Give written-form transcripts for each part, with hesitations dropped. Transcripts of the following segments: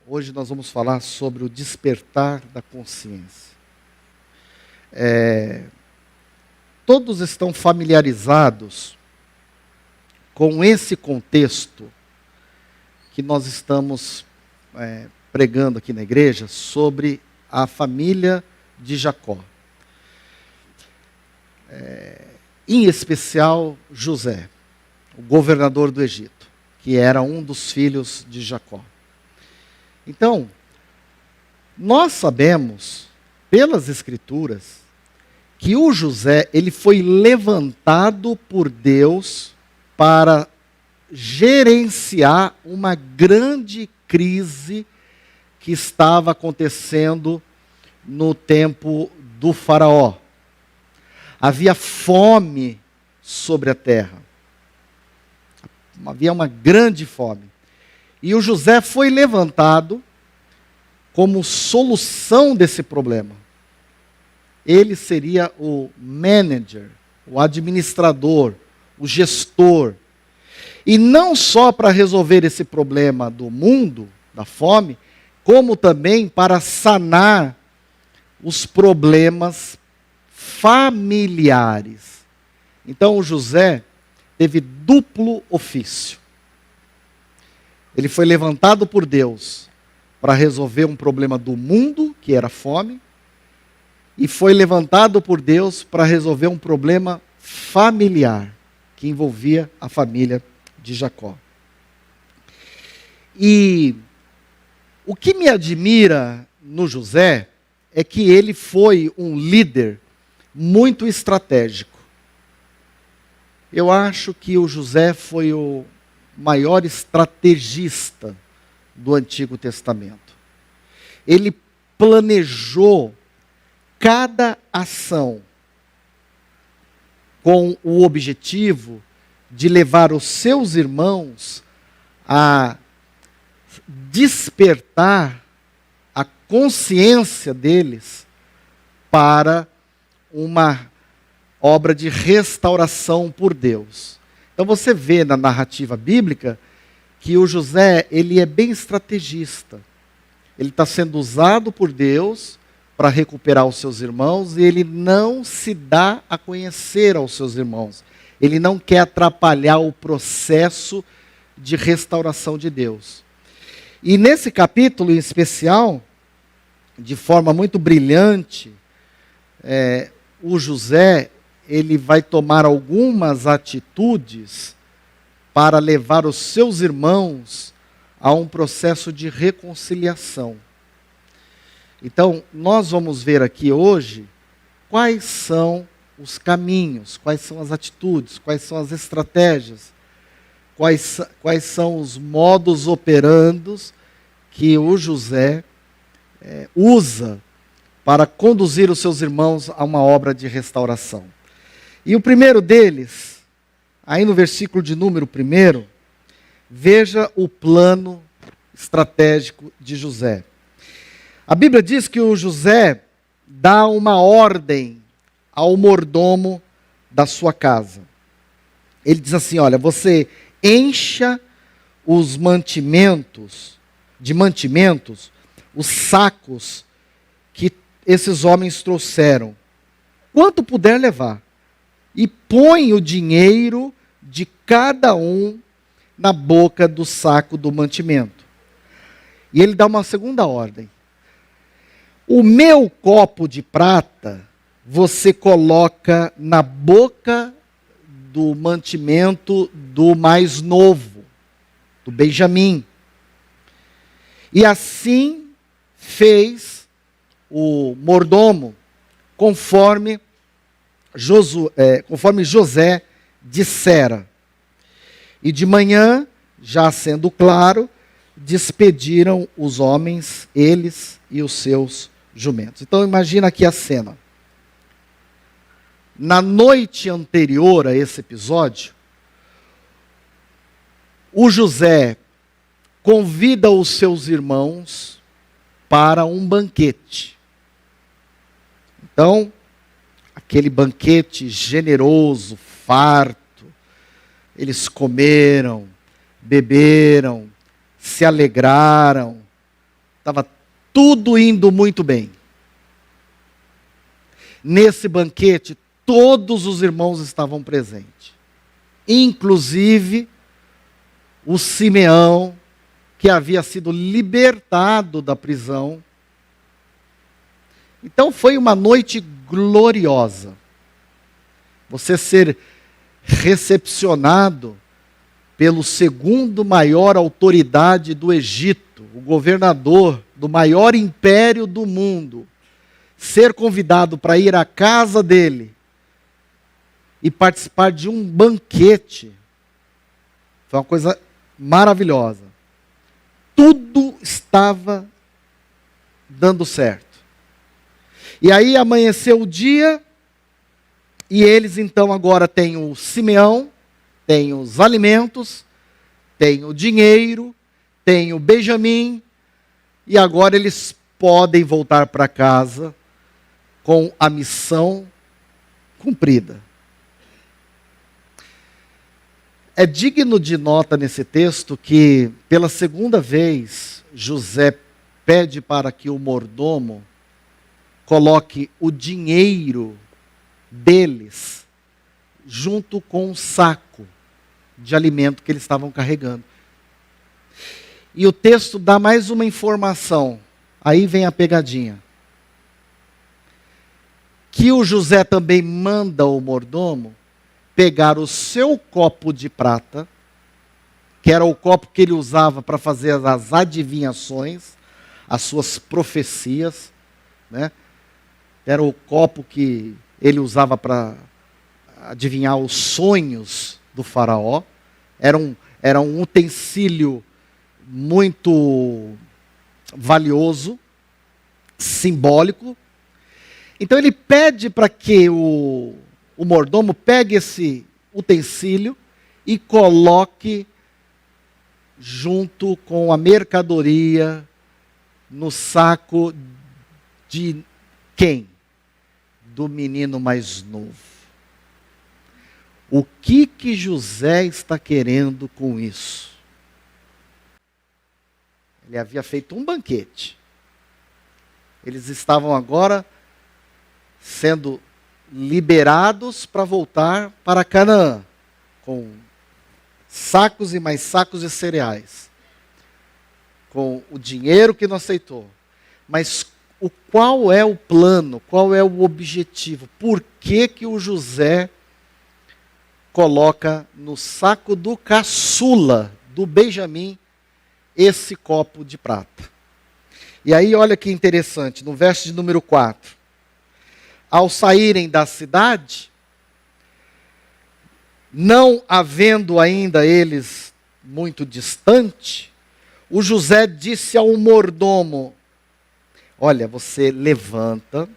Hoje nós vamos falar sobre o despertar da consciência. Todos estão familiarizados com esse contexto que nós estamos pregando aqui na igreja sobre a família de Jacó. Em especial José, o governador do Egito, que era um dos filhos de Jacó. Então, nós sabemos, pelas Escrituras, que o José, ele foi levantado por Deus para gerenciar uma grande crise que estava acontecendo no tempo do faraó. Havia fome sobre a terra. Havia uma grande fome. E o José foi levantado como solução desse problema. Ele seria o manager, o administrador, o gestor. E não só para resolver esse problema do mundo, da fome, como também para sanar os problemas familiares. Então o José teve duplo ofício. Ele foi levantado por Deus para resolver um problema do mundo, que era fome, e foi levantado por Deus para resolver um problema familiar, que envolvia a família de Jacó. E o que me admira no José é que ele foi um líder muito estratégico. Eu acho que o José foi o maior estrategista do Antigo Testamento. Ele planejou cada ação com o objetivo de levar os seus irmãos a despertar a consciência deles para uma obra de restauração por Deus. Então você vê na narrativa bíblica que o José, ele é bem estrategista. Ele está sendo usado por Deus para recuperar os seus irmãos e ele não se dá a conhecer aos seus irmãos. Ele não quer atrapalhar o processo de restauração de Deus. E nesse capítulo em especial, de forma muito brilhante, o José, ele vai tomar algumas atitudes para levar os seus irmãos a um processo de reconciliação. Então, nós vamos ver aqui hoje quais são os caminhos, quais são as atitudes, quais são as estratégias, quais são os modus operandos que o José usa para conduzir os seus irmãos a uma obra de restauração. E o primeiro deles, aí no versículo de número 1, veja o plano estratégico de José. A Bíblia diz que o José dá uma ordem ao mordomo da sua casa. Ele diz assim, olha, você encha os mantimentos, os sacos que esses homens trouxeram, quanto puder levar. E põe o dinheiro de cada um na boca do saco do mantimento. E ele dá uma segunda ordem. O meu copo de prata você coloca na boca do mantimento do mais novo, do Benjamim. E assim fez o mordomo, conforme José dissera. E de manhã, já sendo claro, despediram os homens, eles e os seus jumentos. Então imagina aqui a cena. Na noite anterior a esse episódio, o José convida os seus irmãos para um banquete. Então, aquele banquete generoso, farto, eles comeram, beberam, se alegraram, Estava tudo indo muito bem. Nesse banquete, todos os irmãos estavam presentes. Inclusive o Simeão, que havia sido libertado da prisão. Então foi uma noite gloriosa. Você ser recepcionado pelo segundo maior autoridade do Egito, o governador do maior império do mundo, ser convidado para ir à casa dele e participar de um banquete, foi uma coisa maravilhosa. Tudo estava dando certo. E aí amanheceu o dia, e eles então agora têm o Simeão, têm os alimentos, têm o dinheiro, têm o Benjamim, e agora eles podem voltar para casa com a missão cumprida. É digno de nota nesse texto que, pela segunda vez, José pede para que o mordomo coloque o dinheiro deles junto com o saco de alimento que eles estavam carregando. E o texto dá mais uma informação. Aí vem a pegadinha. Que o José também manda o mordomo pegar o seu copo de prata, que era o copo que ele usava para fazer as adivinhações, as suas profecias, né? Era o copo que ele usava para adivinhar os sonhos do faraó. Era um utensílio muito valioso, simbólico. Então ele pede para que o mordomo pegue esse utensílio e coloque junto com a mercadoria no saco de quem? Do menino mais novo. O que José está querendo com isso? Ele havia feito um banquete. Eles estavam agora sendo liberados para voltar para Canaã, com sacos e mais sacos de cereais, com o dinheiro que não aceitou. Mas qual é o plano, qual é o objetivo? Por que o José coloca no saco do caçula, do Benjamim, esse copo de prata? E aí olha que interessante, no verso de número 4. Ao saírem da cidade, não havendo ainda eles muito distante, o José disse ao mordomo: olha, você levanta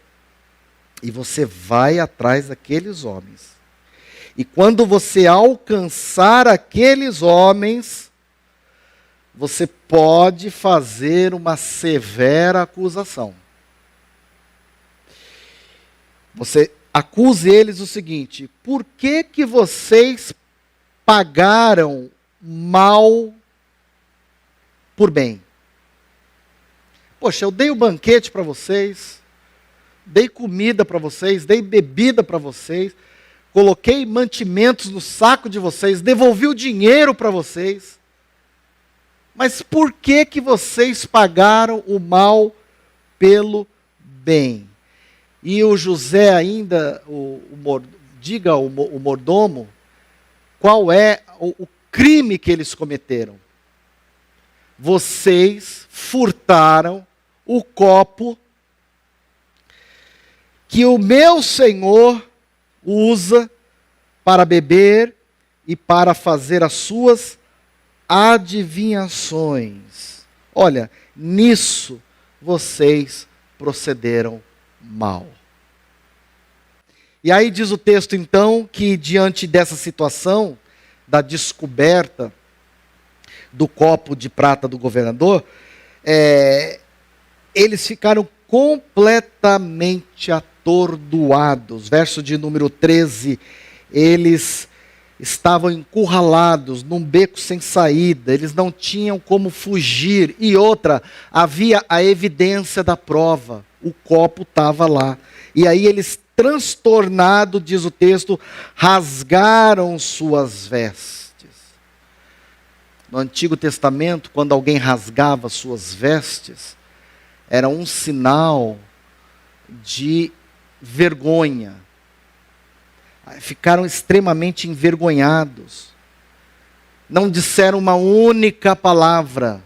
e você vai atrás daqueles homens. E quando você alcançar aqueles homens, você pode fazer uma severa acusação. Você acuse eles o seguinte: por que vocês pagaram mal por bem? Poxa, eu dei o banquete para vocês, dei comida para vocês, dei bebida para vocês, coloquei mantimentos no saco de vocês, devolvi o dinheiro para vocês. Mas por que vocês pagaram o mal pelo bem? E o José ainda, diga ao mordomo qual é o crime que eles cometeram. Vocês furtaram o copo que o meu senhor usa para beber e para fazer as suas adivinhações. Olha, nisso vocês procederam mal. E aí diz o texto então que diante dessa situação da descoberta do copo de prata do governador, eles ficaram completamente atordoados. Verso de número 13, eles estavam encurralados num beco sem saída, eles não tinham como fugir. E outra, havia a evidência da prova, o copo estava lá. E aí eles, transtornados, diz o texto, rasgaram suas vestes. No Antigo Testamento, quando alguém rasgava suas vestes, era um sinal de vergonha. Ficaram extremamente envergonhados. Não disseram uma única palavra.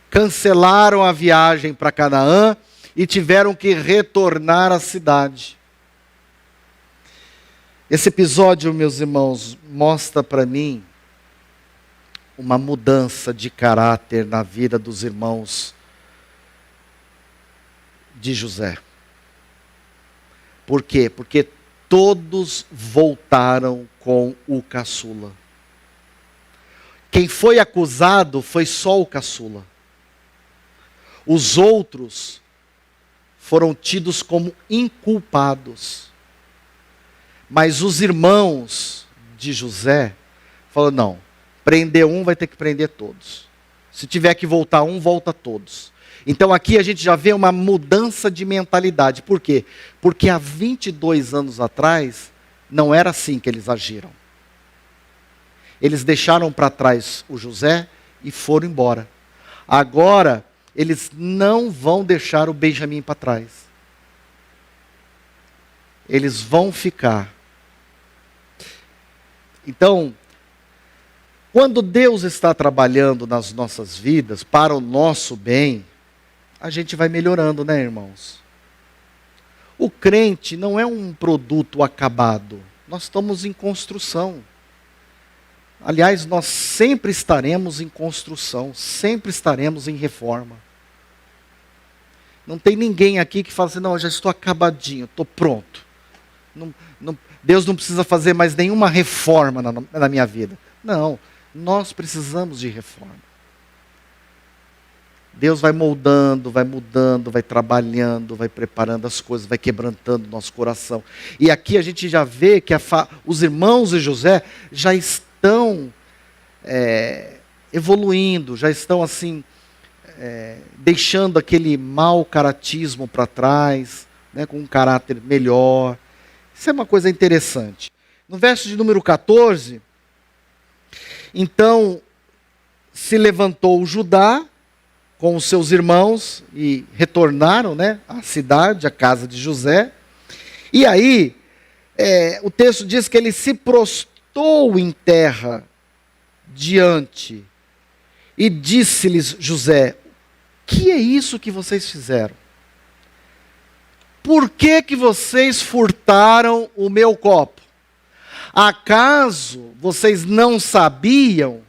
Cancelaram a viagem para Canaã e tiveram que retornar à cidade. Esse episódio, meus irmãos, mostra para mim uma mudança de caráter na vida dos irmãos de José. Por quê? Porque todos voltaram com o caçula. Quem foi acusado foi só o caçula. Os outros foram tidos como inculpados. Mas os irmãos de José falaram, não, prender um vai ter que prender todos. Se tiver que voltar um, volta todos. Então aqui a gente já vê uma mudança de mentalidade. Por quê? Porque há 22 anos atrás, não era assim que eles agiram. Eles deixaram para trás o José e foram embora. Agora, eles não vão deixar o Benjamim para trás. Eles vão ficar. Então, quando Deus está trabalhando nas nossas vidas, para o nosso bem, a gente vai melhorando, né, irmãos? O crente não é um produto acabado. Nós estamos em construção. Aliás, nós sempre estaremos em construção, sempre estaremos em reforma. Não tem ninguém aqui que fala assim, não, eu já estou acabadinho, estou pronto. Deus não precisa fazer mais nenhuma reforma na minha vida. Não, nós precisamos de reforma. Deus vai moldando, vai mudando, vai trabalhando, vai preparando as coisas, vai quebrantando o nosso coração. E aqui a gente já vê que os irmãos de José já estão evoluindo, já estão assim, deixando aquele mau caratismo para trás, né, com um caráter melhor. Isso é uma coisa interessante. No verso de número 14, então se levantou Judá com os seus irmãos e retornaram, né, à cidade, à casa de José. E aí, o texto diz que ele se prostrou em terra diante e disse-lhes José, que é isso que vocês fizeram? Por que que vocês furtaram o meu copo? Acaso vocês não sabiam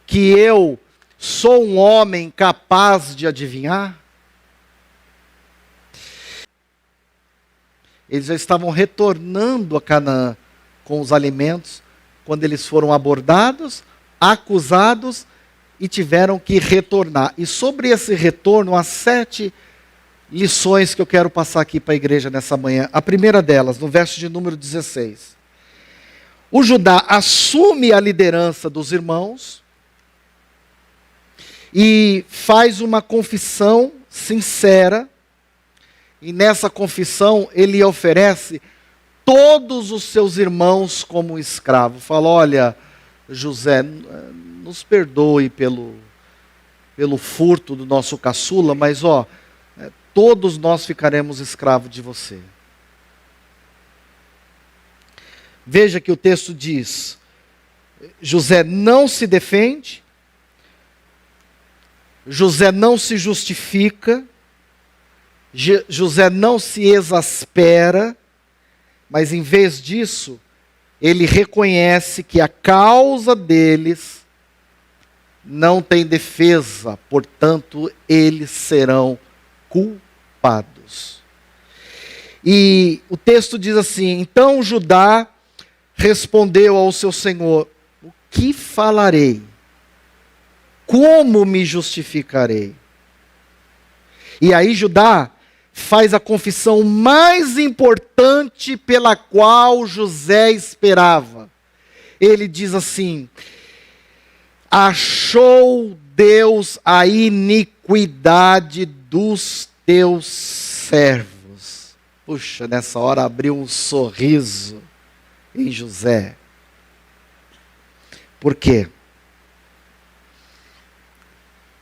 que eu sou um homem capaz de adivinhar? Eles já estavam retornando a Canaã com os alimentos, quando eles foram abordados, acusados e tiveram que retornar. E sobre esse retorno, há 7 lições que eu quero passar aqui para a igreja nessa manhã. A primeira delas, no verso de número 16. O Judá assume a liderança dos irmãos e faz uma confissão sincera, e nessa confissão ele oferece todos os seus irmãos como escravo. Fala, olha, José, nos perdoe pelo furto do nosso caçula, mas todos nós ficaremos escravos de você. Veja que o texto diz, José não se defende, José não se justifica, José não se exaspera, mas em vez disso, ele reconhece que a causa deles não tem defesa, portanto, eles serão culpados. E o texto diz assim, então Judá respondeu ao seu senhor, o que falarei? Como me justificarei? E aí Judá faz a confissão mais importante pela qual José esperava. Ele diz assim: achou Deus a iniquidade dos teus servos. Puxa, nessa hora abriu um sorriso em José. Por quê?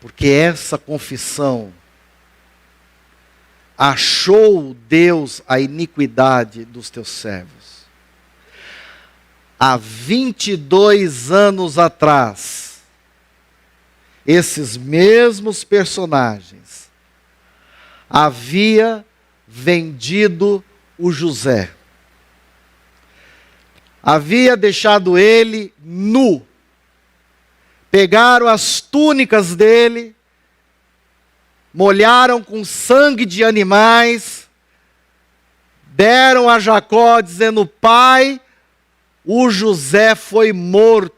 Porque essa confissão, achou Deus a iniquidade dos teus servos. Há 22 anos atrás, esses mesmos personagens havia vendido o José. Havia deixado ele nu. Pegaram as túnicas dele, molharam com sangue de animais, deram a Jacó dizendo: pai, o José foi morto.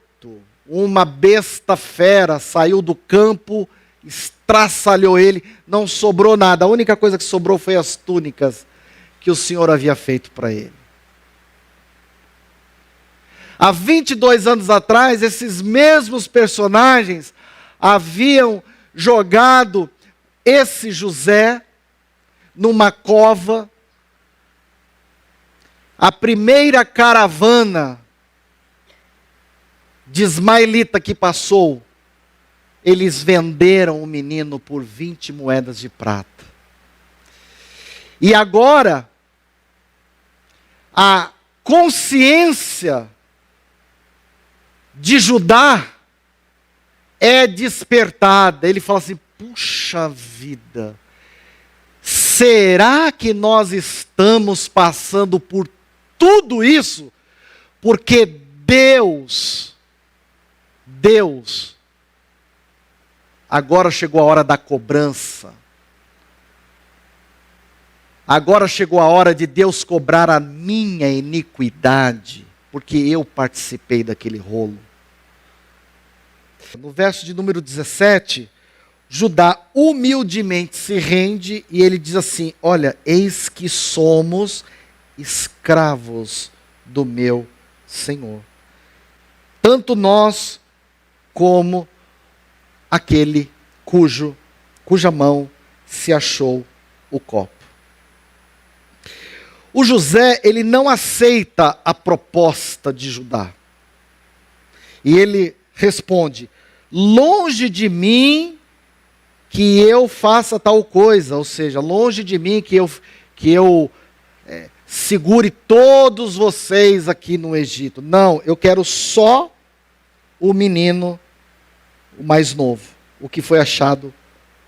Uma besta fera saiu do campo, estraçalhou ele, não sobrou nada. A única coisa que sobrou foi as túnicas que o Senhor havia feito para ele. Há 22 anos atrás, esses mesmos personagens haviam jogado esse José numa cova. A primeira caravana de ismaelita que passou, eles venderam o menino por 20 moedas de prata. E agora, a consciência de Judá é despertada. Ele fala assim: puxa vida, será que nós estamos passando por tudo isso porque Deus, agora chegou a hora da cobrança. Agora chegou a hora de Deus cobrar a minha iniquidade, porque eu participei daquele rolo. No verso de número 17, Judá humildemente se rende e ele diz assim: olha, eis que somos escravos do meu Senhor. Tanto nós como aquele cuja mão se achou o copo. O José, ele não aceita a proposta de Judá. E ele responde: longe de mim que eu faça tal coisa, ou seja, longe de mim que eu segure todos vocês aqui no Egito. Não, eu quero só o menino, o mais novo, o que foi achado,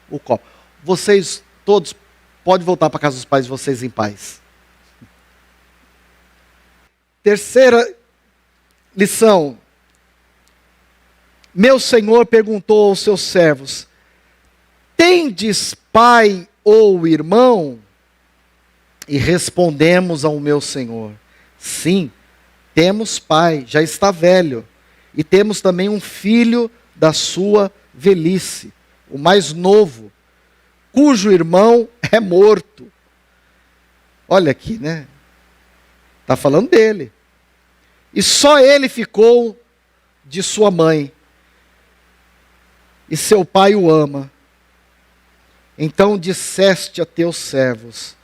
o copo. Vocês todos podem voltar para a casa dos pais de vocês em paz. Terceira lição. Meu senhor perguntou aos seus servos: tendes pai ou irmão? E respondemos ao meu senhor: sim, temos pai, já está velho, e temos também um filho da sua velhice, o mais novo, cujo irmão é morto. Olha aqui, né? Está falando dele. E só ele ficou de sua mãe, e seu pai o ama. Então disseste a teus servos: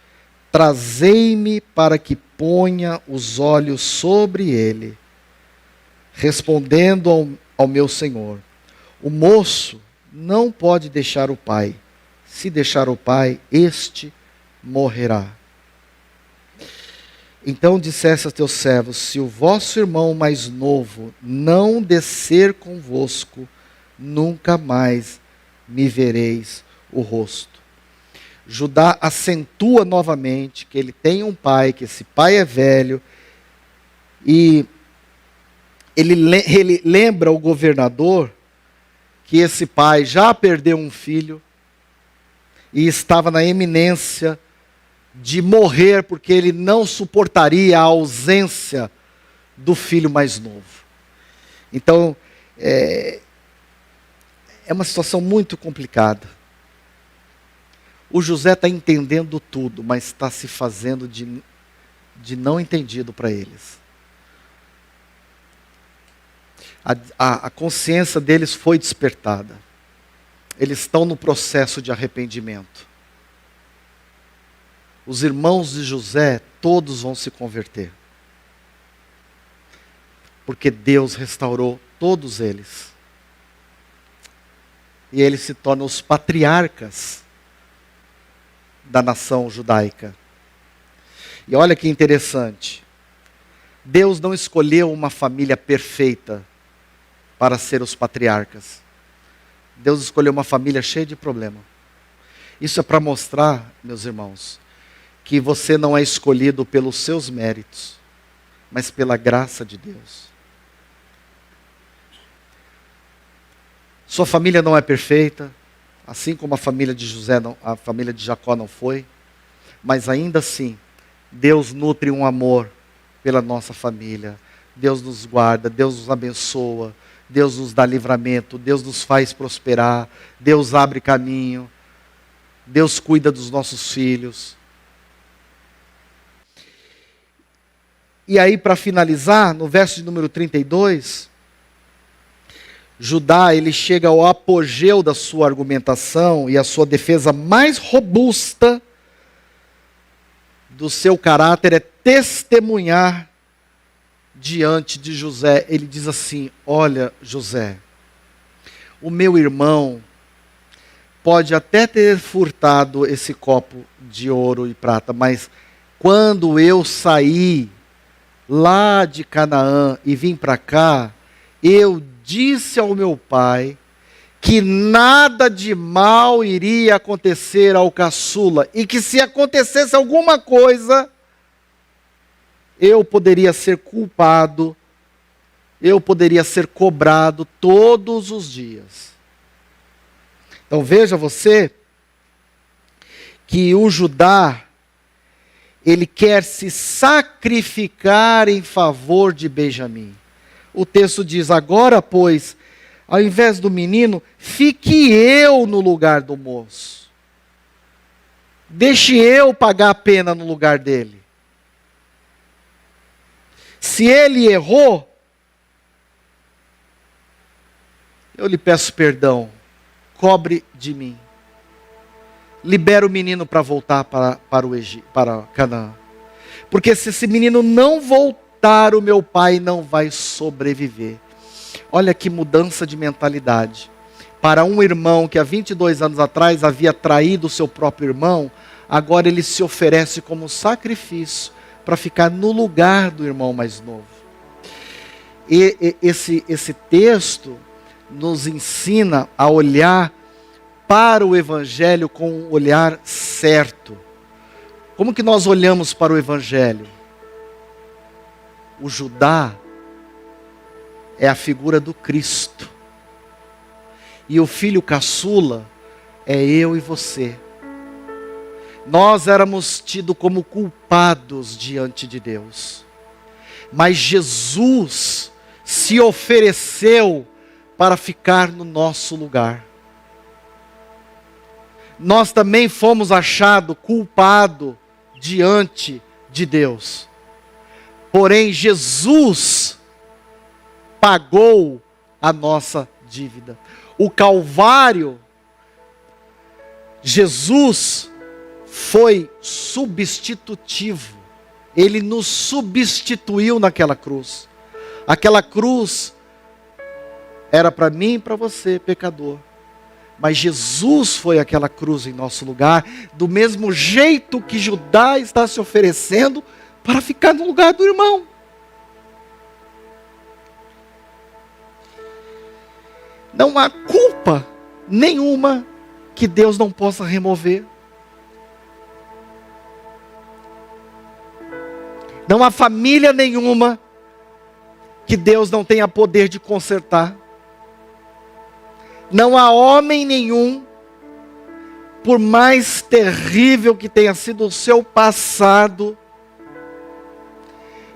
trazei-me para que ponha os olhos sobre ele. Respondendo ao meu senhor: o moço não pode deixar o pai. Se deixar o pai, este morrerá. Então disseste a teus servos: se o vosso irmão mais novo não descer convosco, nunca mais me vereis o rosto. Judá acentua novamente que ele tem um pai, que esse pai é velho, e ele lembra o governador que esse pai já perdeu um filho e estava na iminência de morrer porque ele não suportaria a ausência do filho mais novo. Então, é uma situação muito complicada. O José está entendendo tudo, mas está se fazendo de não entendido para eles. A consciência deles foi despertada. Eles estão no processo de arrependimento. Os irmãos de José, todos vão se converter. Porque Deus restaurou todos eles. E eles se tornam os patriarcas da nação judaica. E olha que interessante. Deus não escolheu uma família perfeita para ser os patriarcas. Deus escolheu uma família cheia de problema. Isso é para mostrar, meus irmãos, que você não é escolhido pelos seus méritos, mas pela graça de Deus. Sua família não é perfeita, assim como a família de José, a família de Jacó não foi, mas ainda assim, Deus nutre um amor pela nossa família. Deus nos guarda, Deus nos abençoa, Deus nos dá livramento, Deus nos faz prosperar, Deus abre caminho, Deus cuida dos nossos filhos. E aí, para finalizar, no verso de número 32, Judá, ele chega ao apogeu da sua argumentação e a sua defesa mais robusta do seu caráter é testemunhar diante de José. Ele diz assim: olha, José, o meu irmão pode até ter furtado esse copo de ouro e prata, mas quando eu saí lá de Canaã e vim para cá, eu disse ao meu pai que nada de mal iria acontecer ao caçula, e que se acontecesse alguma coisa, eu poderia ser culpado, eu poderia ser cobrado todos os dias. Então veja você, que o Judá, ele quer se sacrificar em favor de Benjamim. O texto diz: agora, pois, ao invés do menino, fique eu no lugar do moço. Deixe eu pagar a pena no lugar dele. Se ele errou, eu lhe peço perdão. Cobre de mim. Libera o menino para voltar para Canaã. Porque se esse menino não voltar, o meu pai não vai sobreviver. Olha que mudança de mentalidade. Para um irmão que há 22 anos atrás havia traído o seu próprio irmão, agora ele se oferece como sacrifício para ficar no lugar do irmão mais novo. E esse texto nos ensina a olhar para o Evangelho com um olhar certo. Como que nós olhamos para o Evangelho? O Judá é a figura do Cristo. E o filho caçula é eu e você. Nós éramos tidos como culpados diante de Deus. Mas Jesus se ofereceu para ficar no nosso lugar. Nós também fomos achados culpados diante de Deus. Porém, Jesus pagou a nossa dívida. O Calvário, Jesus foi substitutivo. Ele nos substituiu naquela cruz. Aquela cruz era para mim e para você, pecador. Mas Jesus foi aquela cruz em nosso lugar, do mesmo jeito que Judá está se oferecendo para ficar no lugar do irmão. Não há culpa nenhuma que Deus não possa remover. Não há família nenhuma que Deus não tenha poder de consertar. Não há homem nenhum, por mais terrível que tenha sido o seu passado,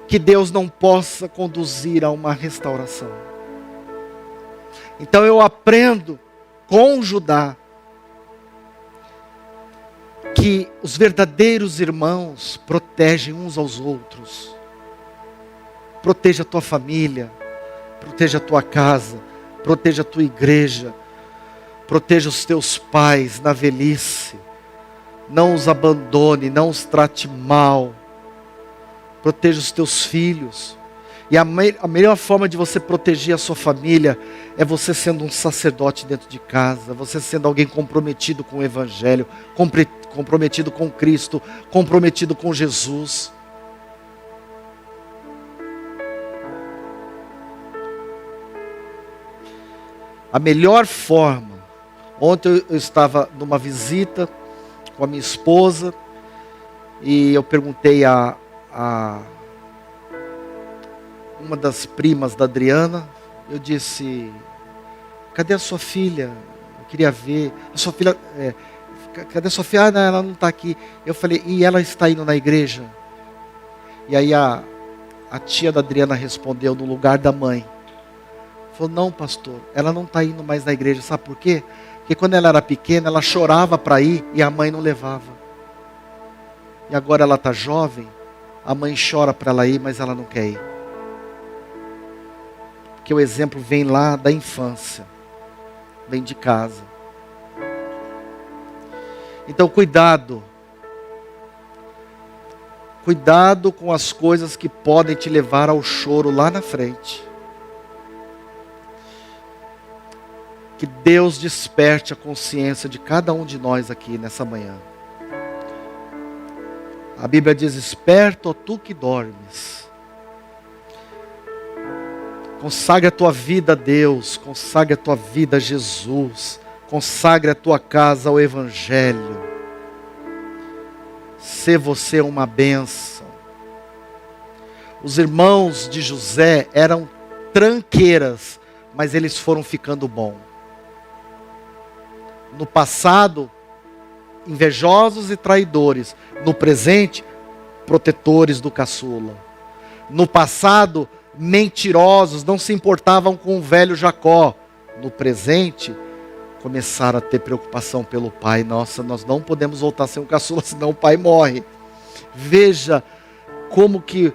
que Deus não possa conduzir a uma restauração. Então eu aprendo com Judá que os verdadeiros irmãos protegem uns aos outros. Proteja a tua família, proteja a tua casa, proteja a tua igreja, proteja os teus pais na velhice. Não os abandone, não os trate mal. Proteja os teus filhos. E a melhor forma de você proteger a sua família é você sendo um sacerdote dentro de casa, você sendo alguém comprometido com o Evangelho, comprometido com Cristo, comprometido com Jesus. A melhor forma, ontem eu estava numa visita com a minha esposa e eu perguntei a uma das primas da Adriana, eu disse: cadê a sua filha? Eu queria ver. A sua filha, cadê a sua filha? Ah, não, ela não está aqui. Eu falei: e ela está indo na igreja? E aí a tia da Adriana respondeu no lugar da mãe. Falou: não, pastor, ela não está indo mais na igreja. Sabe por quê? Porque quando ela era pequena, ela chorava para ir e a mãe não levava. E agora ela está jovem, a mãe chora para ela ir, mas ela não quer ir. Porque o exemplo vem lá da infância, vem de casa. Então cuidado. Cuidado com as coisas que podem te levar ao choro lá na frente. Que Deus desperte a consciência de cada um de nós aqui nessa manhã. A Bíblia diz: esperto, ó tu que dormes. Consagre a tua vida a Deus, consagre a tua vida a Jesus, consagre a tua casa ao Evangelho. Sê você uma bênção. Os irmãos de José eram tranqueiras, mas eles foram ficando bons. No passado, invejosos e traidores. No presente, protetores do caçula. No passado, mentirosos, não se importavam com o velho Jacó. No presente, começaram a ter preocupação pelo pai. Nossa, nós não podemos voltar a ser um caçula, senão o pai morre. Veja como que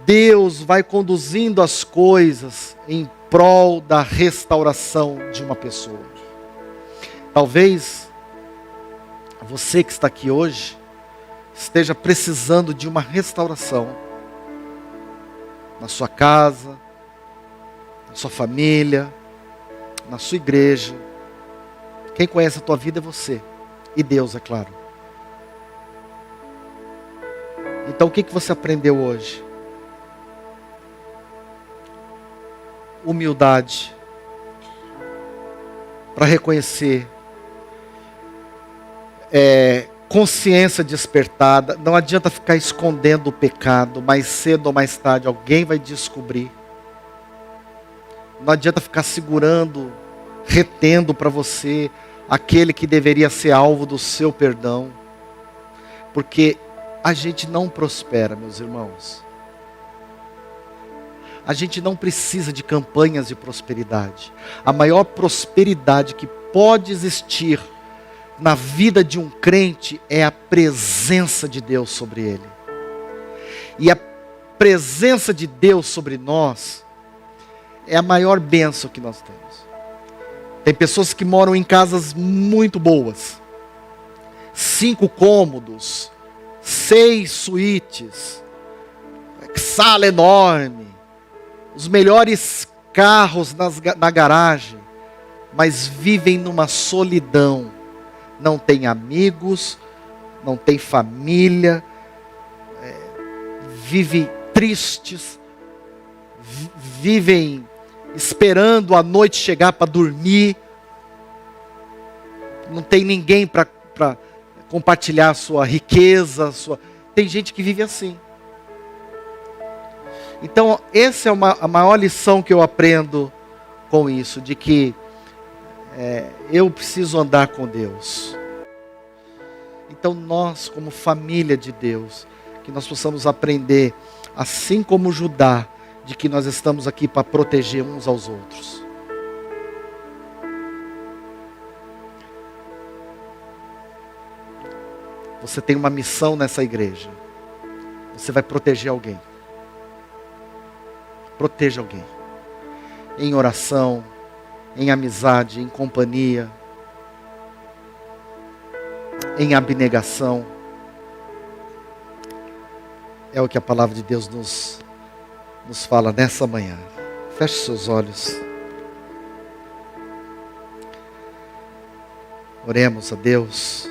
Deus vai conduzindo as coisas em prol da restauração de uma pessoa. Talvez você que está aqui hoje esteja precisando de uma restauração na sua casa, na sua família, na sua igreja. Quem conhece a tua vida é você e Deus, é claro. Então o que você aprendeu hoje? Humildade para reconhecer, consciência despertada. Não adianta ficar escondendo o pecado, mais cedo ou mais tarde alguém vai descobrir. Não adianta ficar segurando, retendo para você aquele que deveria ser alvo do seu perdão, porque a gente não prospera, meus irmãos. A gente não precisa de campanhas de prosperidade. A maior prosperidade que pode existir na vida de um crente é a presença de Deus sobre ele. E a presença de Deus sobre nós é a maior bênção que nós temos. Tem pessoas que moram em casas muito boas, 5 cômodos, 6 suítes, sala enorme, os melhores carros na garagem, mas vivem numa solidão. Não tem amigos, não tem família, vivem tristes, vivem esperando a noite chegar para dormir. Não tem ninguém para compartilhar a sua riqueza. Tem gente que vive assim. Então, essa é a maior lição que eu aprendo com isso, de que eu preciso andar com Deus. Então, nós, como família de Deus, que nós possamos aprender, assim como Judá, de que nós estamos aqui para proteger uns aos outros. Você tem uma missão nessa igreja. Você vai proteger alguém. Proteja alguém. Em oração, em amizade, em companhia, em abnegação. É o que a palavra de Deus nos fala nessa manhã. Feche seus olhos. Oremos a Deus.